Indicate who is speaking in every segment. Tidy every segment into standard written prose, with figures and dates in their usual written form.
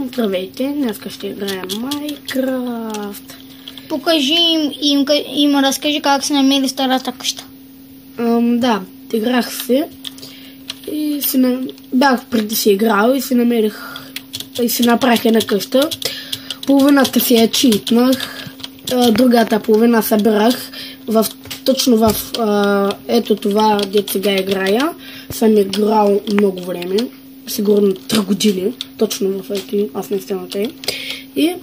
Speaker 1: Здравейте, днес ще играем Майнкрафт.
Speaker 2: Покажи им разкажи как си намери старата къща.
Speaker 1: Да, играх се и бях преди си играл и си намерих и си направих една къща. Половината си я читнах, другата половина събирах точно в ето това, дето сега играя. Съм играл много време, сигурно 3 години, точно в ето, аз не сте на те. И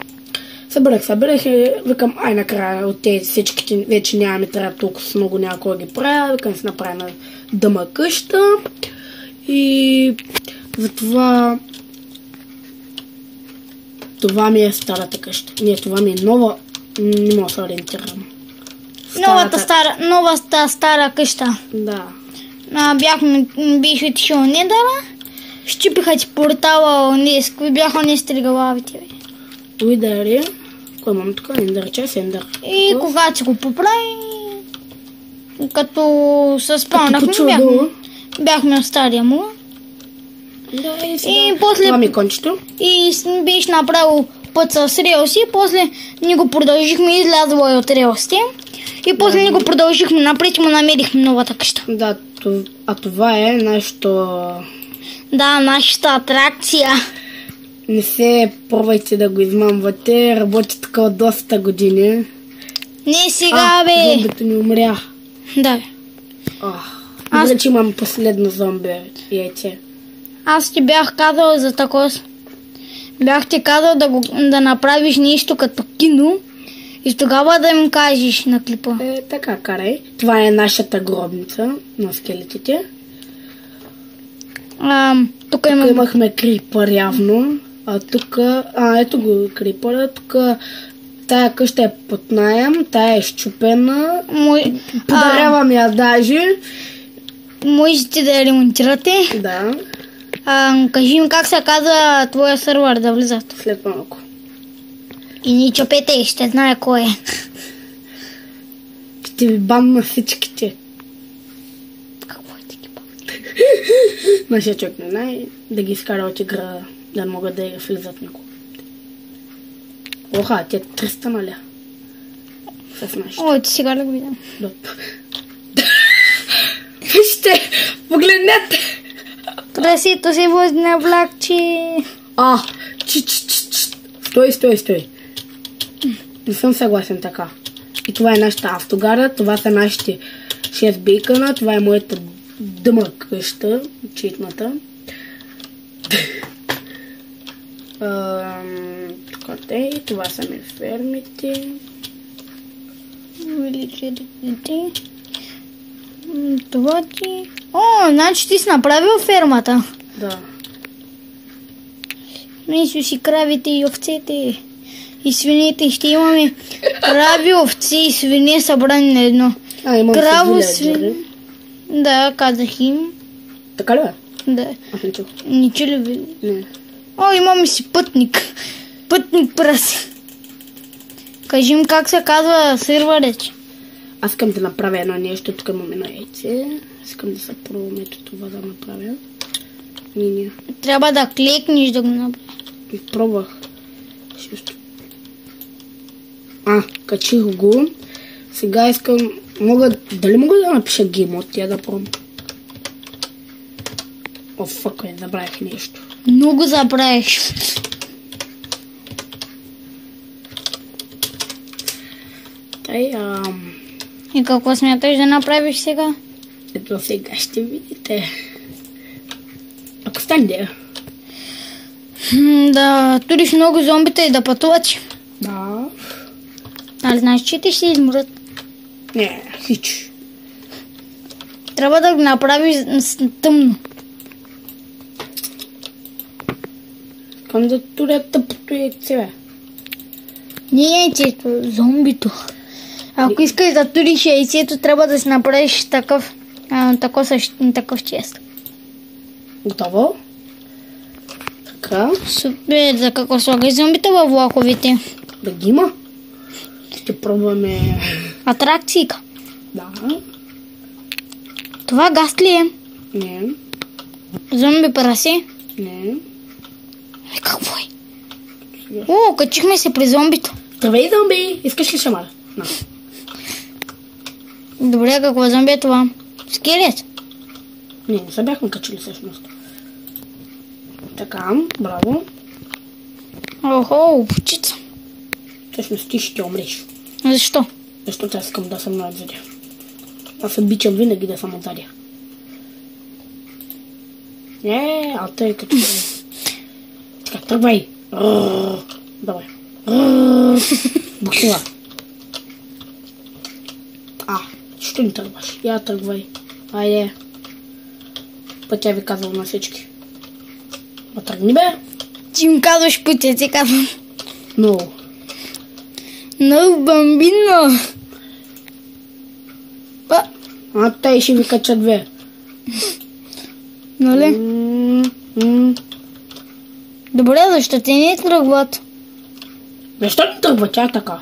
Speaker 1: събирах и викам, накрая от тези всичките вече нямаме, трябва толкова много някой ги правя, викам си направя дъма къща и затова това ми е старата къща. Не, това ми е нова, не мога да се ориентирам.
Speaker 2: Новата стара къща.
Speaker 1: Да.
Speaker 2: Бих отишъл Недъра, щипиха ти портала, бяха не стригалавите.
Speaker 1: Уидари, кой имам тук? Ендър, че си Ендър.
Speaker 2: И когато си го поправи, като се спълнахме, бяхме в стария му.
Speaker 1: Да,
Speaker 2: и после
Speaker 1: това ми е кончето.
Speaker 2: И биш направил път с релси, после ние го продължихме, излязло от релсите. И после ние го продължихме напред и му намерихме новата къща.
Speaker 1: Да, а това е нашето...
Speaker 2: Да, нашата атракция.
Speaker 1: Не се пробвайте да го измамвате, работи така от доста години.
Speaker 2: Не сега, бе.
Speaker 1: Зомбито ни умря.
Speaker 2: Да.
Speaker 1: Добре, че имам последно зомби яйце.
Speaker 2: Аз ти бях казал за такова. Бях ти казал да направиш нещо като кино и тогава да им кажеш на клипа.
Speaker 1: Така, карай. Това е нашата гробница на скелетите.
Speaker 2: Тук
Speaker 1: имахме крипър явно. Ето го крипъра. Тук тая къща е под наем, тая е щупена. Подарявам я даже.
Speaker 2: Можете да я ремонтирате?
Speaker 1: Да.
Speaker 2: Кажи им как се казва твоя сървър да влизат.
Speaker 1: След малко.
Speaker 2: И ни чопете, ще знае кой е.
Speaker 1: Ще ви банна всичките.
Speaker 2: Какво е да ги банна?
Speaker 1: Нашия човек не знае да ги изкара от игра, да не могат да я влизат никога. Оха, тя 300 наля. С нашите.
Speaker 2: Ой, ти сега да го видям.
Speaker 1: Вижте, погледнете!
Speaker 2: Красито се вози на влакче.
Speaker 1: Стой. Не съм съгласен така. И това е нашата автогара, това са нашите 6 бейкъна, това е моята дъма къща, читната. Това са ми фермите.
Speaker 2: Това ти... значи ти си направил фермата.
Speaker 1: Да.
Speaker 2: Мисля си кравите и овцете и свините. Ще имаме крави, овци и свине събрани на едно.
Speaker 1: Имам
Speaker 2: краво, свине. Да, казах им.
Speaker 1: Така ли бе?
Speaker 2: Да.
Speaker 1: Аз не чух.
Speaker 2: Не чу ли бе?
Speaker 1: Не.
Speaker 2: Имаме си пътник. Пътник праси. Кажи им как се казва сървърът.
Speaker 1: Аз искам да направя едно нещо, тук имам едно яйце. Искам да се пробвам ето това да направя. Не.
Speaker 2: Трябва да клекнеш да го направя.
Speaker 1: Пробвах. Качих го. Сега искам... Дали мога да напиша гейм от тя да пробвам? Забравих нещо.
Speaker 2: Много забравих. И какво смяташ да направиш сега?
Speaker 1: Ето сега ще видите. Ако стане.
Speaker 2: Да туриш много зомбите и да пътуват.
Speaker 1: Да.
Speaker 2: Али знаеш, че те ще измрат?
Speaker 1: Не, хич.
Speaker 2: Трябва да го направиш тъмно.
Speaker 1: Искам да туря тъпото яйце, бе.
Speaker 2: Не яйцето, зомбито. Ако искаш да туриш яйцето, трябва да си направиш такъв чест.
Speaker 1: Готово? Така.
Speaker 2: Супер, за какво слагаш зомбите във влаковите?
Speaker 1: Да ги има. Ще пробваме...
Speaker 2: Атракцийка.
Speaker 1: Да.
Speaker 2: Това гаст ли е?
Speaker 1: Не.
Speaker 2: Зомби праси?
Speaker 1: Не.
Speaker 2: Какво е? О, качихме се при зомбито.
Speaker 1: Здравей, зомби! Искаш ли шамар? На.
Speaker 2: Добре, какво зомби е това? Скелет?
Speaker 1: Не се бяхме качили всъщност. Така, браво.
Speaker 2: Охо, птица.
Speaker 1: Всъщност ти ще умреш.
Speaker 2: Защо?
Speaker 1: Защото аз искам да съм най-отзади. Аз обичам винаги да съм отзади. А тъй като... Така, тръгвай. Давай. Бухила. Що не тръгваш? Я тръгвай. Айде. Пътя ви казвам на всички. Ма тръгни, бе.
Speaker 2: Ти им казваш пътя, ти казвам.
Speaker 1: No,
Speaker 2: бамбино.
Speaker 1: Тъй ще ви кача две.
Speaker 2: Нали? Добре, защо те не тръгват?
Speaker 1: Защо не тръгва тя така?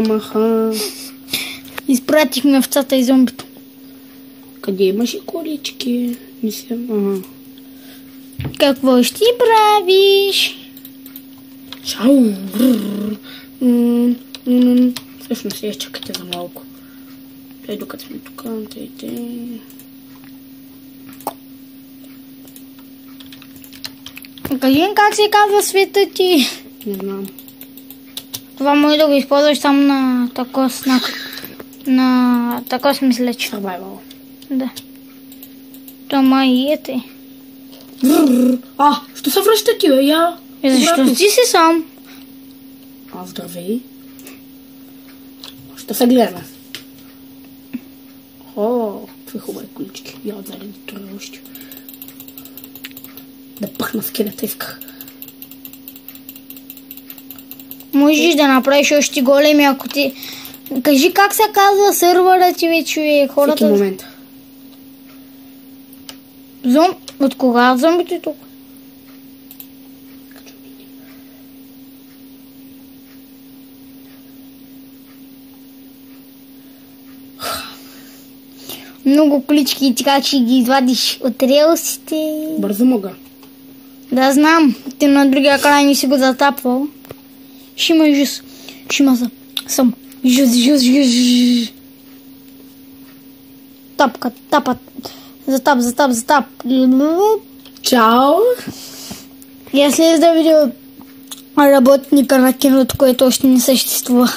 Speaker 1: Маха.
Speaker 2: Изпратихме овцата и зомбито.
Speaker 1: Къде имаше колички?
Speaker 2: Какво ще правиш?
Speaker 1: Чао. Всъщност я чакайте за малко. Докато сме тук.
Speaker 2: Кажи как се казва света ти?
Speaker 1: Не знам.
Speaker 2: Това може да го използваш само на такос, на такос мисля, че.
Speaker 1: Survival.
Speaker 2: Да. Тома и ете.
Speaker 1: Що се връща ти, бе? Я.
Speaker 2: Защо ти си сам?
Speaker 1: Здравей. Ще се гледаме. Какви хубави колички. Я отзади да туря още. Да пъхна скелета исках.
Speaker 2: Можеш да направиш още големи, ако ти... Кажи как се казва сървъра ти, бе, човек. Хората...
Speaker 1: Всеки момент.
Speaker 2: От кога зомбито е тук? Много колички и така ще ги извадиш от релсите.
Speaker 1: Бързо мога.
Speaker 2: Да, знам. Ти на другия край не си го затапвал. Ще има жус. Ще има съм. Жус. Тапка, тапат. Затап.
Speaker 1: Чао!
Speaker 2: И аз след да видя работника на киното, което още не съществува.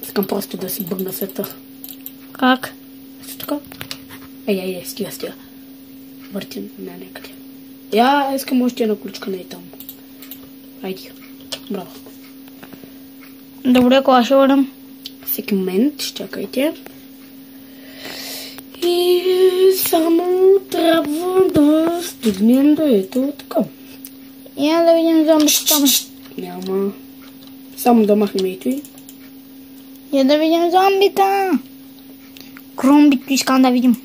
Speaker 1: Искам просто да си бъгна света.
Speaker 2: Как?
Speaker 1: Така? Стига. Въртим някъде. Искам още една ключка на и там. Айди. Браво.
Speaker 2: Добре, кога ще върнем?
Speaker 1: Всеки момент, чакайте. И само трябва да стигнем до ето така.
Speaker 2: Я да видим зомбито там.
Speaker 1: Няма. Само да махнем ето и.
Speaker 2: Я да видим зомбита. Кромбито искам да видим.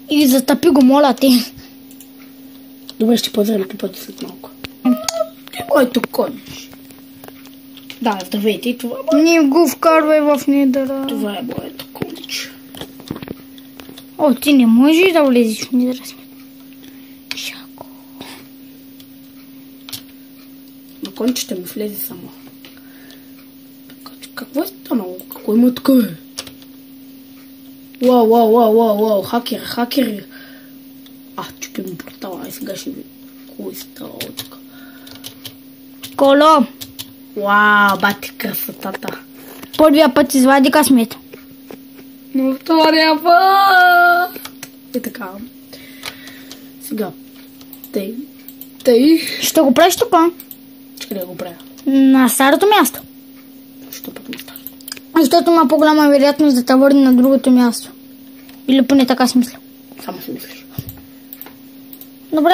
Speaker 2: И затъпи го, моля те.
Speaker 1: Добре, ще позрем пъти след малко. Който кониш. Да, здравейте и това.
Speaker 2: Не го вкарвай в недъра.
Speaker 1: Това е моето конич.
Speaker 2: Ти не можеш да влезеш в недъра. Шако.
Speaker 1: На конич ще ми влезе само. Какво е станало? Какво има така, бе? Вау, хакери. Чупи ми портала, сега ще ви... Кой става така?
Speaker 2: Коло.
Speaker 1: Вау, бати красотата.
Speaker 2: Първия път извади късмет.
Speaker 1: Но втория път. И така. Сега. Тъй.
Speaker 2: Ще го правиш тук?
Speaker 1: Чакай да го правя.
Speaker 2: На старото място.
Speaker 1: Що пък на старото?
Speaker 2: Защото има по-голяма вероятност да те върне на другото място. Или поне така си мисля.
Speaker 1: Само си мислиш.
Speaker 2: Добре,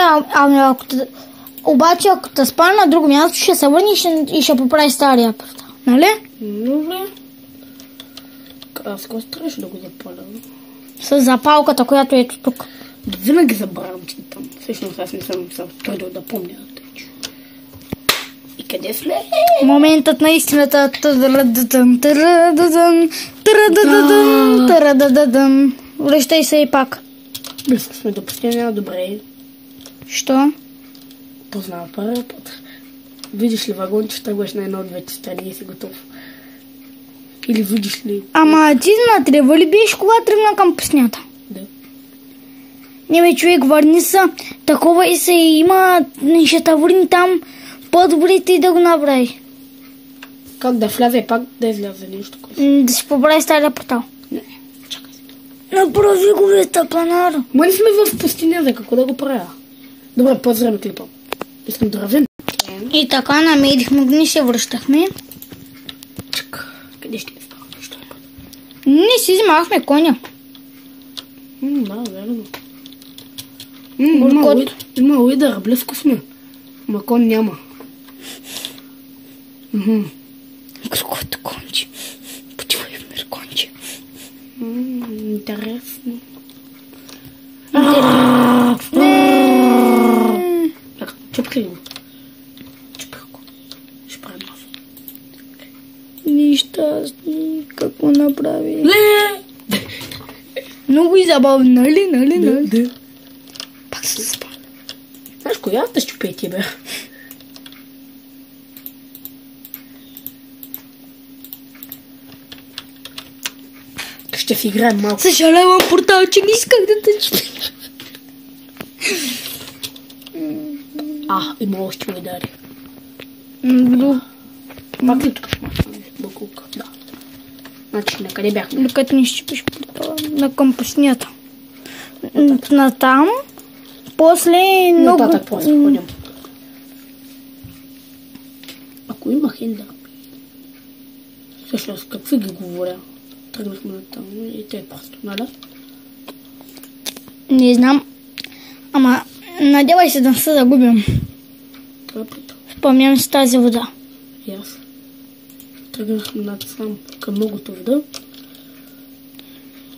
Speaker 2: обаче ако те спали на друго място, ще се върни и ще поправи стария портал. Нали?
Speaker 1: Добре. Аз трябваше да го запаля.
Speaker 2: С запалката, която е тук.
Speaker 1: Винаги забравям, че там. Всъщност аз не съм се трудил да помня. И къде сме?
Speaker 2: Моментът на истината. Връщай се и пак.
Speaker 1: Близко сме до пустиня, добре.
Speaker 2: Що?
Speaker 1: Познава първия път. Видиш ли вагон, че тръгваш на една от двете страни и си готов? Или видиш ли...
Speaker 2: Ама ти на трябва ли биеш, кога тръгна към пуснята?
Speaker 1: Да.
Speaker 2: Не бе, човек, върни се. Такова и се има нещата, върни там. По-добре ти да го направи.
Speaker 1: Как да вляза и пак да изляза нещо?
Speaker 2: Да си побрави стария портал.
Speaker 1: Не, чакай си.
Speaker 2: Направи го, бе, тапанара.
Speaker 1: Ма не сме в пустиня, за какво да го правя? Добре, по-зраме клипа. Искам да равен.
Speaker 2: И така намерихме го, ни се връщахме.
Speaker 1: Чак, къде ще става? Що е?
Speaker 2: Не си взимахме коня.
Speaker 1: Да, верно.
Speaker 2: Буркот.
Speaker 1: Има уидър, близко сме. Ма кон няма.
Speaker 2: Какото конче. Почивай в мир конче.
Speaker 1: Интересно. Чупкай го. Чупкай го. Ще правим мафа.
Speaker 2: Нещастни, какво направи?
Speaker 1: Ле!
Speaker 2: Много и забавно, нали?
Speaker 1: Да.
Speaker 2: Пак се спа.
Speaker 1: Знаеш, коя да щупе ти, бе? Ще си играем малко.
Speaker 2: Съжалявам, портал, че не исках да те чупя.
Speaker 1: Има още удари.
Speaker 2: Друг.
Speaker 1: Пак ли тук ще махнем? Бакулка, да. Значи, на къде бяхме?
Speaker 2: Докато не щупиш портала на кампуснята. Натам. После много...
Speaker 1: Нататък после ходим. Ако има хендър. Всъщност, какви ги говоря? Тръгнахме на там и те просто, нали?
Speaker 2: Не знам. Ама, надявай се да не се загубим.
Speaker 1: Това е прето.
Speaker 2: Спомням си тази вода.
Speaker 1: И аз. Тръгнахме над сам към многото вода.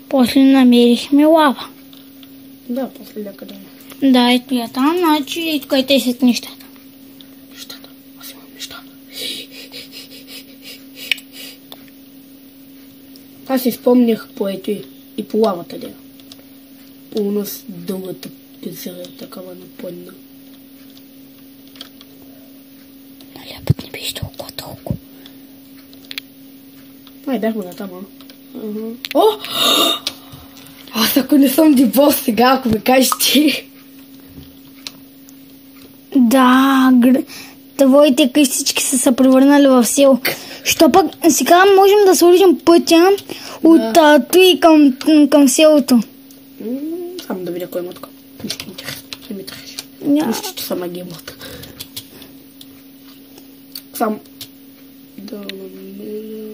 Speaker 2: После намерихме лава.
Speaker 1: Да, после ляка да
Speaker 2: Да, ето я там, значи ето къде те са нещата.
Speaker 1: Нещата. Аз имам неща. Аз си спомнях по ето и по лавата дея. По нас дългата пизера такава напъдна.
Speaker 2: Нали, път не беше толкова.
Speaker 1: Ай, бяхме на там, О! Аз ако не съм дебос сега, ако ми кажеш ти.
Speaker 2: Да, твоите къщички са се превърнали в село. Що пък сега можем да сложим пътя от тато и към селото.
Speaker 1: Само да видя кой има така. Нищо не ми трябваше. Нищо, че съм агимата. Сам да намеря...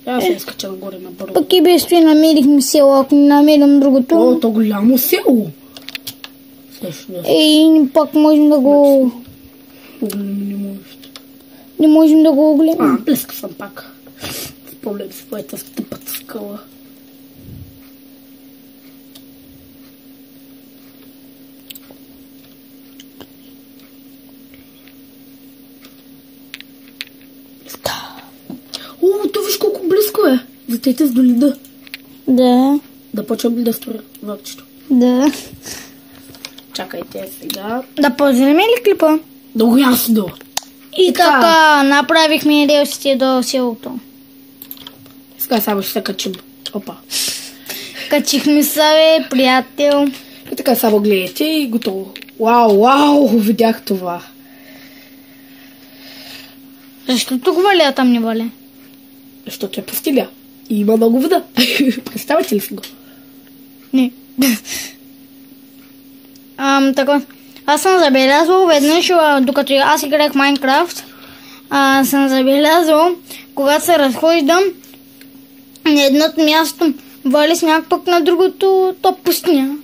Speaker 1: Аз се изкача нагоре на бързо.
Speaker 2: Пък и без това намерихме село, ако не намерим другото.
Speaker 1: О, то голямо село.
Speaker 2: И пак можем да го... Не можем да го огледам.
Speaker 1: Близко съм пак. Спомням своята стъпата скала. То виж колко близко е. Затейте с до леда.
Speaker 2: Да.
Speaker 1: Да почвам ли да строя вълчето?
Speaker 2: Да.
Speaker 1: Чакайте сега.
Speaker 2: Да ползваме ли клипа?
Speaker 1: Много ясно.
Speaker 2: И така, направихме релсите до селото.
Speaker 1: Сега само ще се качим. Опа.
Speaker 2: Качихме се, бе, приятел.
Speaker 1: И така само гледайте и готово. Вау, видях това.
Speaker 2: Защо тук валя, там не валя?
Speaker 1: Защото е пустиня. И има много вода. Представете ли си го?
Speaker 2: Не. Така. Аз съм забелязал веднъж, докато аз играх Майнкрафт, съм забелязал, когато се разхождам на едното място, вали сняг, пък на другото то пустиня.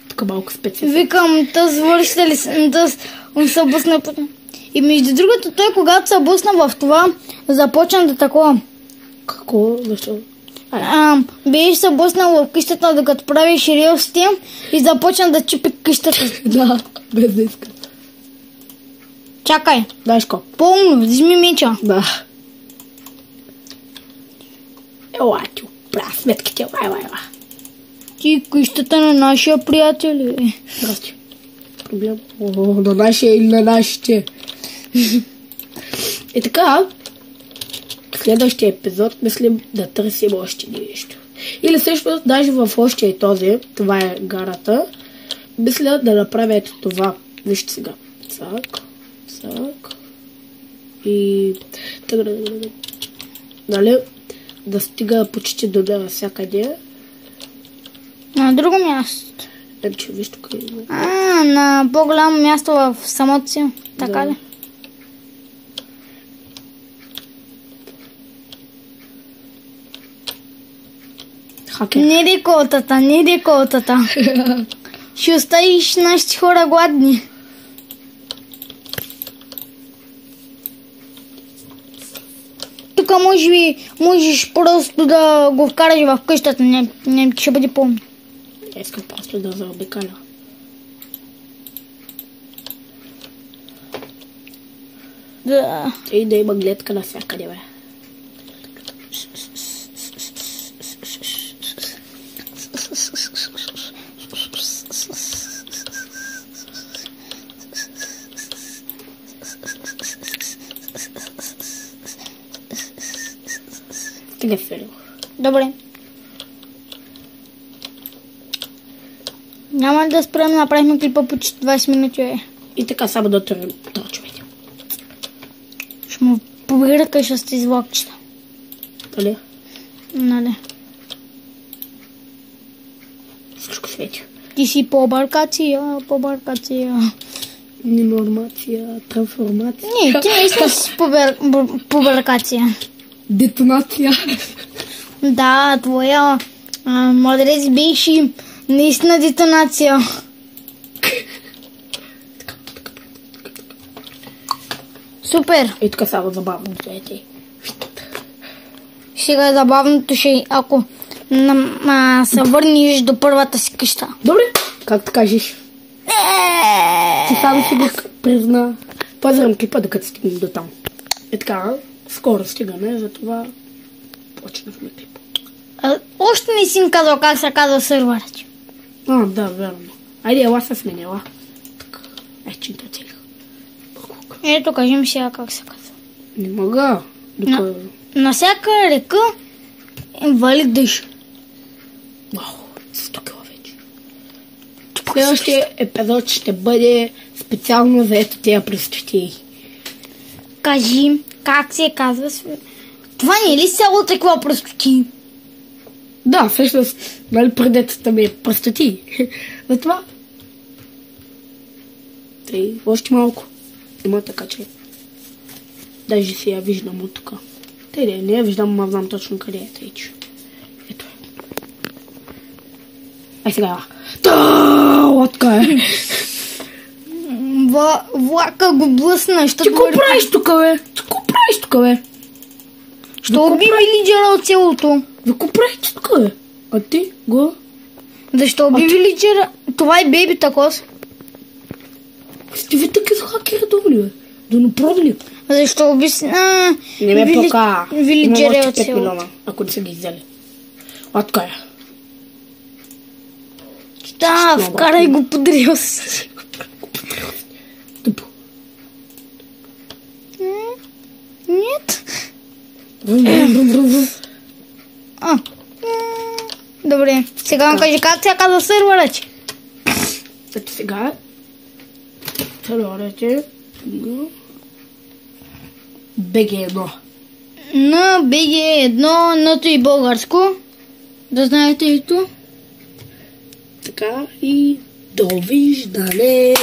Speaker 1: Тук малко специално.
Speaker 2: Викам, тъс вършите ли, тъс он се бусна. И между другото, той когато се бусна в това, започна да такова.
Speaker 1: Какво? Защо?
Speaker 2: Беше се блъснал в къщата, докато правиш рилсите и започна да чипи къщата.
Speaker 1: Да, без да иска.
Speaker 2: Чакай.
Speaker 1: Дашко.
Speaker 2: По-умно, вземи меча.
Speaker 1: Да. Ела, ти оправя сметките, лай.
Speaker 2: Ти къщата на нашия приятел.
Speaker 1: Здрасти. Проблем? На нашия или на нашите. И така, в следващия епизод мислим да търсим още нещо. Или също, даже в още и този, това е гарата, мисля да направя ето това. Вижте сега. Цак. И нали, да стига почти до навсякъде.
Speaker 2: На друго място.
Speaker 1: Ето, виж тук.
Speaker 2: На по-голямо място в самото си. Така ли?
Speaker 1: Хакер.
Speaker 2: Не реколтата. Ще оставиш нашите хора гладни. Тук можеш просто да го вкараш в къщата. Не ще бъде помни.
Speaker 1: Искам просто да заобикаля.
Speaker 2: Да.
Speaker 1: И да има гледка навсякъде, бе. Стига филм.
Speaker 2: Добре. Няма да спрем, направихме клипа почти 20 минути.
Speaker 1: И така, само да тръчвайте.
Speaker 2: Ще му побиркаш с тези влакчета.
Speaker 1: Дали?
Speaker 2: Нали.
Speaker 1: Всичко свети.
Speaker 2: Ти си побъркация.
Speaker 1: Ненормация, трансформация.
Speaker 2: Не, ти не искаш побъркация.
Speaker 1: Детонация.
Speaker 2: Да, твоя мъдрец беше наистина детонация. Супер.
Speaker 1: И така само забавно свети.
Speaker 2: Сега забавното ще ако се върнеш до първата си къща.
Speaker 1: Добре, както кажеш. Ти само си го призна. Пазарам клипа, докато стигнем до там. И така, скоро стигаме, затова почнахме клипа.
Speaker 2: Още не си им казал как се казва сървърът.
Speaker 1: Да, верно. Айде, ела се сменяла. Така, чинта целих.
Speaker 2: Ето, кажи ми сега как се казва.
Speaker 1: Не мога.
Speaker 2: На всяка река вали дъжд.
Speaker 1: Вау, 100 кила вече. Следващия епизод ще бъде специално за ето тия простотии.
Speaker 2: Кажи как се казва. Това не е ли село такова простотии?
Speaker 1: Да, всъщност, нали предецата ми е простотии. Затова. Тъй, още малко. Има така, че даже си я виждам от тук. Тъй не я виждам, но знам точно къде е. Тъй, че. Ето е. Ай сега. Лодка е.
Speaker 2: Влака го блъсна.
Speaker 1: Ти го правиш тук, бе?
Speaker 2: Що уби вилиджера от селото?
Speaker 1: Да го правиш тук, бе? А ти го?
Speaker 2: Защо уби вилиджера? Това е бейби такос.
Speaker 1: Сте ви таки за хакера добри, бе? Да направи.
Speaker 2: Защо уби
Speaker 1: не ме пока.
Speaker 2: Вилиджера от селото?
Speaker 1: Милиона, ако не са ги взели. Лодка е.
Speaker 2: Да, вкарай го под рилс.
Speaker 1: Тъпо.
Speaker 2: Нет. Добре, сега му кажи как се казва сървърът.
Speaker 1: Ето сега. Сървърът е BG1.
Speaker 2: На BG1, ното и българско. Да знаете и то.
Speaker 1: Така и довиждане.